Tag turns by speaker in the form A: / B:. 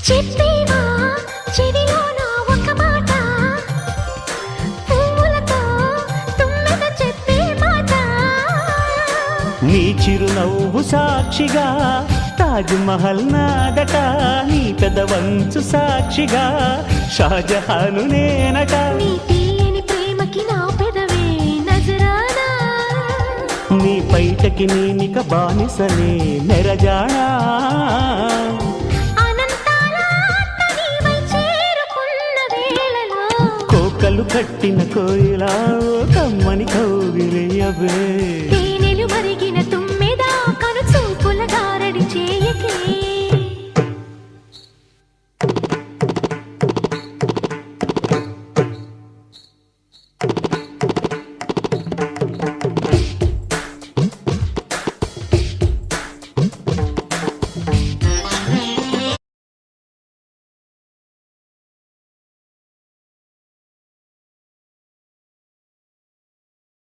A: చెప్పేవా చెవిలోన ఒక మాట, పువ్వులతో తుమ్మెద చెప్పే మాట.
B: నీ చిరునవ్వు సాక్షిగా తాజ్ మహల్ నాదట, నీ పెదవంచు సాక్షిగా షాజహాను నేనట.
A: నీ తీయని ప్రేమకి నా పెదవే నజరానా,
B: నీ పైటకి నేనిక బానిసనే నెరజాడా.
A: అనంతాల ఆత్మ నీవై చేరుకున్న వేళలో,
B: కోకలు కట్టిన కోయిలా కమ్మని కౌగిలియవే.